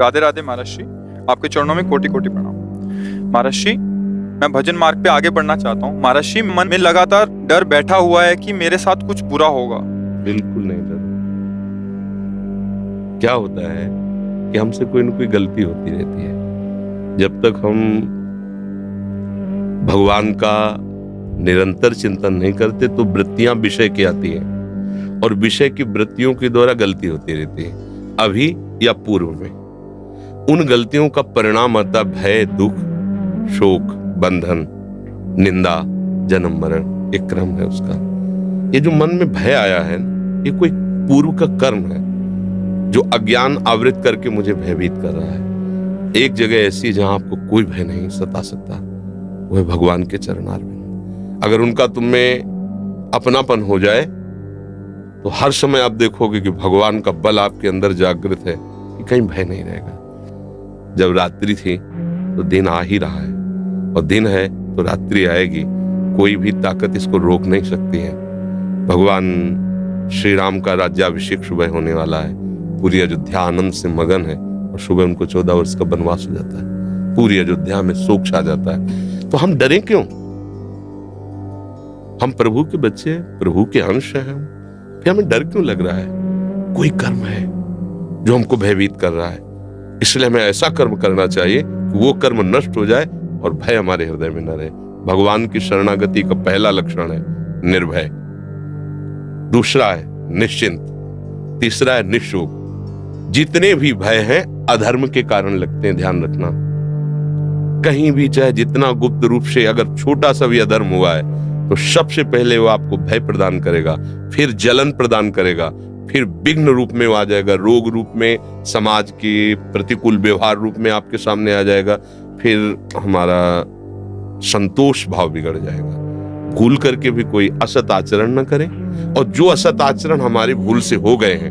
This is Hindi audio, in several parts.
राधे राधे महाराज श्री, आपके चरणों में कोटि कोटि प्रणाम। महाराज श्री, मैं भजन मार्ग पे आगे बढ़ना चाहता हूँ। महाराज श्री, मन में लगातार डर बैठा हुआ है कि मेरे साथ कुछ बुरा होगा। बिल्कुल नहीं डरो। क्या होता है कि हमसे कोई न कोई गलती होती रहती है। जब तक हम भगवान का निरंतर चिंतन नहीं करते तो वृत्तियां विषय की आती हैं और विषय की वृत्तियों के द्वारा गलती होती रहती है, अभी या पूर्व में। उन गलतियों का परिणाम आता भय, दुख, शोक, बंधन, निंदा, जन्म मरण। एक क्रम है उसका। ये जो मन में भय आया है, ये कोई पूर्व का कर्म है जो अज्ञान आवृत करके मुझे भयभीत कर रहा है। एक जगह ऐसी जहां आपको कोई भय नहीं सता सकता, वो है भगवान के चरणारविंद। अगर उनका तुम में अपनापन हो जाए तो हर समय आप देखोगे कि भगवान का बल आपके अंदर जागृत है कि कहीं भय नहीं रहेगा। जब रात्रि थी तो दिन आ ही रहा है और दिन है तो रात्रि आएगी। कोई भी ताकत इसको रोक नहीं सकती है। भगवान श्री राम का राज्याभिषेक सुबह होने वाला है। पूरी अयोध्या आनंद से मगन है और सुबह उनको 14 वर्ष का वनवास हो जाता है। पूरी अयोध्या में शोक छा जाता है। तो हम डरे क्यों? हम प्रभु के बच्चे, प्रभु के अंश हैं। फिर हमें डर क्यों लग रहा है? कोई कर्म है जो हमको भयभीत कर रहा है। इसलिए हमें ऐसा कर्म करना चाहिए कि वो कर्म नष्ट हो जाए और भय हमारे हृदय में न रहे। भगवान की शरणागति का पहला लक्षण है निर्भय, दूसरा है निश्चिंत, तीसरा है निशोक। जितने भी भय हैं अधर्म के कारण लगते हैं, ध्यान रखना। कहीं भी चाहे जितना गुप्त रूप से अगर छोटा सा भी अधर्म हुआ है तो सबसे पहले वो आपको भय प्रदान करेगा, फिर जलन प्रदान करेगा, फिर विघ्न रूप में वो आ जाएगा, रोग रूप में, समाज के प्रतिकूल व्यवहार रूप में आपके सामने आ जाएगा, फिर हमारा संतोष भाव बिगड़ जाएगा। भूल करके भी कोई असत आचरण न करे और जो असत आचरण हमारी भूल से हो गए हैं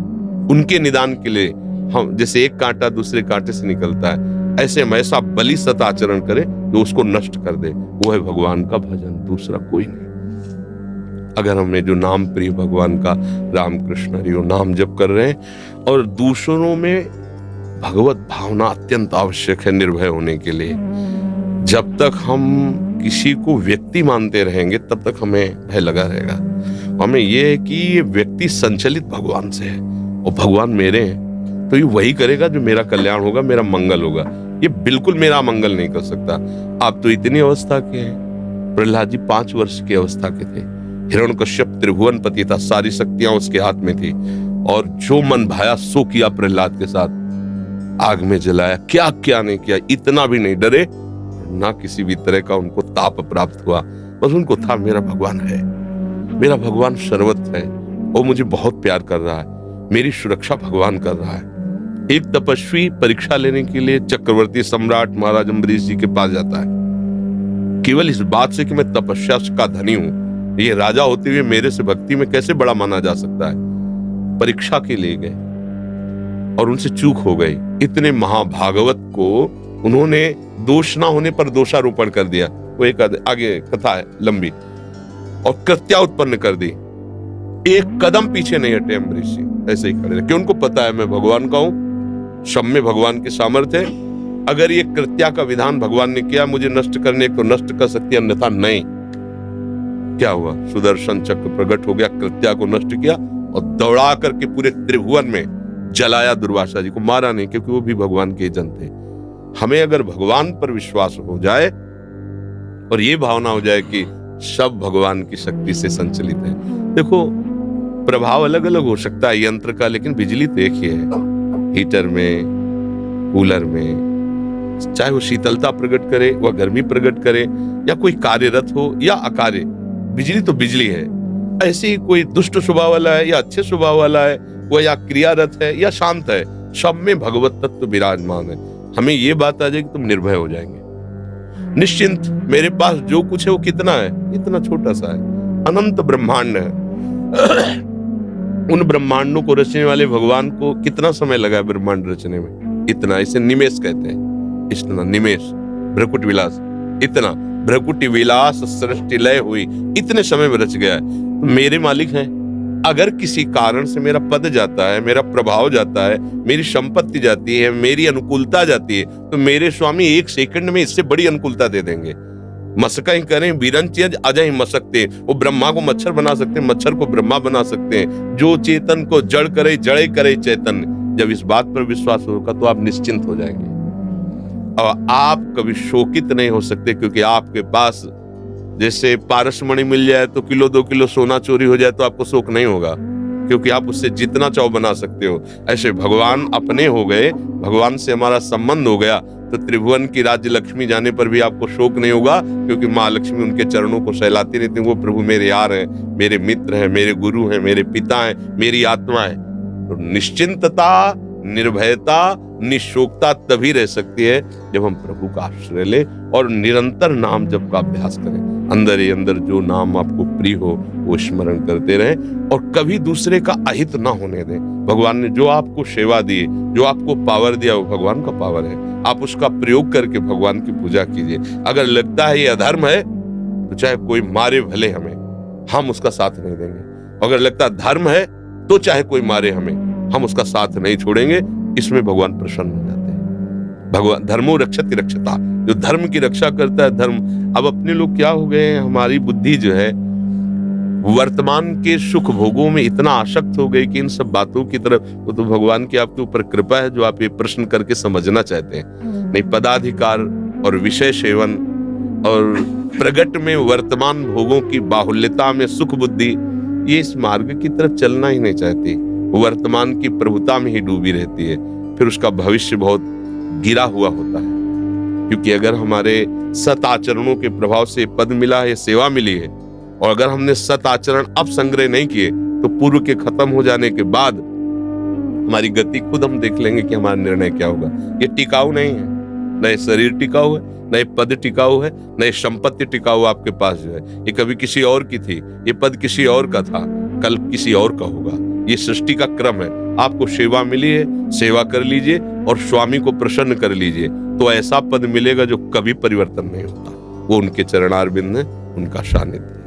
उनके निदान के लिए हम, जैसे एक कांटा दूसरे कांटे से निकलता है, ऐसे हम ऐसा बलि सत आचरण करें जो उसको नष्ट कर दे। वो है भगवान का भजन, दूसरा कोई नहीं। अगर हमें जो नाम प्रिय भगवान का, राम कृष्ण हरि वो नाम जप कर रहे हैं और दूसरों में भगवत भावना अत्यंत आवश्यक है निर्भय होने के लिए। जब तक हम किसी को व्यक्ति मानते रहेंगे तब तक हमें भय लगा रहेगा। हमें यह है कि ये व्यक्ति संचलित भगवान से है और भगवान मेरे हैं तो ये वही करेगा जो मेरा कल्याण होगा, मेरा मंगल होगा। ये बिल्कुल मेरा मंगल नहीं कर सकता। आप तो इतनी अवस्था के हैं। प्रहलाद जी 5 वर्ष की अवस्था के थे। हिरण्यकश्यप त्रिभुवनपति था, सारी शक्तियां उसके हाथ में थी और जो मन भाया सो किया प्रहलाद के साथ। आग में जलाया, क्या क्या नहीं किया। इतना भी नहीं डरे, ना किसी भी तरह का उनको ताप प्राप्त हुआ। बस उनको था मेरा भगवान है, मेरा भगवान सर्वत्र है, वो मुझे बहुत प्यार कर रहा है, मेरी सुरक्षा भगवान कर रहा है। एक तपस्वी परीक्षा लेने के लिए चक्रवर्ती सम्राट महाराज अम्बरीश जी के पास जाता है केवल इस बात से कि मैं तपस्या का धनी हूं, ये राजा होते हुए मेरे से भक्ति में कैसे बड़ा माना जा सकता है। परीक्षा के लिए गए और उनसे चूक हो गई। इतने महाभागवत को उन्होंने दोष ना होने पर दोषारोपण कर दिया। वो एक आगे कथा है लंबी, और कृत्या उत्पन्न कर दी। एक कदम पीछे नहीं हटे अम्बरीश जी, ऐसे ही खड़े रहे कि उनको पता है मैं भगवान का हूं, सब में भगवान की सामर्थ्य है। अगर ये कृत्या का विधान भगवान ने किया मुझे नष्ट करने को नष्ट कर सकती, अन्यथा नहीं। क्या हुआ? सुदर्शन चक्र प्रकट हो गया, कृत्या को नष्ट किया और दौड़ा करके पूरे त्रिभुवन में जलाया। दुर्वासा जी को मारा नहीं क्योंकि वो भी भगवान के जन थे। हमें अगर भगवान पर विश्वास हो जाए और ये भावना हो जाए कि सब भगवान की शक्ति से संचलित है। देखो, प्रभाव अलग अलग हो सकता है यंत्र का, लेकिन बिजली तो एक ही है। हीटर में, कूलर में, चाहे वो शीतलता प्रकट करे व गर्मी प्रकट करे या कोई कार्यरत हो या अकार्य, बिजली तो बिजली है। ऐसे ही कोई दुष्ट स्वभाव वाला है या अच्छे स्वभाव वाला है, वो या क्रियारत है या शांत है, सब में भगवत तत्व विराजमान है। हमें ये बात आ जाए कि तुम निर्भय हो जाएंगे, निश्चिंत। मेरे पास जो कुछ है वो कितना है? इतना छोटा सा है। अनंत ब्रह्मांड है। उन ब्रह्मांडों को रचने वाले भगवान को कितना समय लगा ब्रह्मांड रचने में? इतना। इसे निमेष कहते हैं। इतना निमेष, भ्रकुट विलास, इतना भ्रकुटी विलास सृष्टि लय हुई, इतने समय में रच गया है। मेरे मालिक हैं, अगर किसी कारण से मेरा पद जाता है, मेरा प्रभाव जाता है, मेरी संपत्ति जाती है, मेरी अनुकूलता जाती है, तो मेरे स्वामी 1 सेकंड में इससे बड़ी अनुकूलता दे देंगे। मसका ही करें, बीरंच अजय ही मसकते, वो ब्रह्मा को मच्छर बना सकते हैं, मच्छर को ब्रह्मा बना सकते हैं। जो चेतन को जड़ करे, जड़े करे चैतन्य। जब इस बात पर विश्वास होगा तो आप निश्चिंत हो जाएंगे और आप कभी शोकित नहीं हो सकते, क्योंकि आपके पास जैसे पारसमणि मिल जाए तो किलो 2 किलो सोना चोरी हो जाए तो आपको शोक नहीं होगा, क्योंकि आप उससे जितना चाहो बना सकते हो। ऐसे भगवान अपने हो गए, भगवान से हमारा संबंध हो गया, तो त्रिभुवन की राज्य लक्ष्मी जाने पर भी आपको शोक नहीं होगा, क्योंकि माँ लक्ष्मी उनके चरणों को सहलाती रहती है। वो प्रभु मेरे यार हैं, मेरे मित्र हैं, मेरे गुरु हैं, मेरे पिता हैं, मेरी आत्मा है। तो निश्चिंतता, निर्भयता, निशोकता तभी रह सकती है जब हम प्रभु का आश्रय ले और निरंतर नाम जप का अभ्यास करें। अंदर ही अंदर जो नाम आपको प्रिय हो वो स्मरण करते रहें और कभी दूसरे का अहित ना होने दें। भगवान ने जो आपको सेवा दी, जो आपको पावर दिया, वो भगवान का पावर है। आप उसका प्रयोग करके भगवान की पूजा कीजिए। अगर लगता है ये अधर्म है तो चाहे कोई मारे भले हमें, हम उसका साथ नहीं देंगे। अगर लगता है धर्म है तो चाहे कोई मारे हमें, हम उसका साथ नहीं छोड़ेंगे। इसमें भगवान प्रसन्न हो जाते हैं। भगवान धर्मो रक्षति रक्षता, जो धर्म की रक्षा करता है धर्म। अब अपने लोग क्या हो गए हैं, हमारी बुद्धि जो है वर्तमान के सुख भोगों में इतना आसक्त हो गई कि इन सब बातों की तरफ, वो तो भगवान की आपके ऊपर कृपा है जो आप ये प्रश्न करके समझना चाहते हैं। नहीं, पदाधिकार और विषय सेवन और प्रगट में वर्तमान भोगों की बाहुल्यता में सुख बुद्धि, ये इस मार्ग की तरफ चलना ही नहीं चाहती। वर्तमान की प्रभुता में ही डूबी रहती है, फिर उसका भविष्य बहुत गिरा हुआ होता है। क्योंकि अगर हमारे सत आचरणों के प्रभाव से पद मिला है, सेवा मिली है, और अगर हमने सत आचरण अब संग्रह नहीं किए तो पूर्व के खत्म हो जाने के बाद हमारी गति खुद हम देख लेंगे कि हमारा निर्णय क्या होगा। ये टिकाऊ नहीं है, न ये शरीर टिकाऊ है, न ये पद टिकाऊ है, न ये संपत्ति टिकाऊ आपके पास जो है। ये कभी किसी और की थी, ये पद किसी और का था, कल किसी और का होगा। ये सृष्टि का क्रम है। आपको सेवा मिली है, सेवा कर लीजिए और स्वामी को प्रसन्न कर लीजिए, तो ऐसा पद मिलेगा जो कभी परिवर्तन नहीं होता। वो उनके चरणारविंद है, उनका सानिध्य।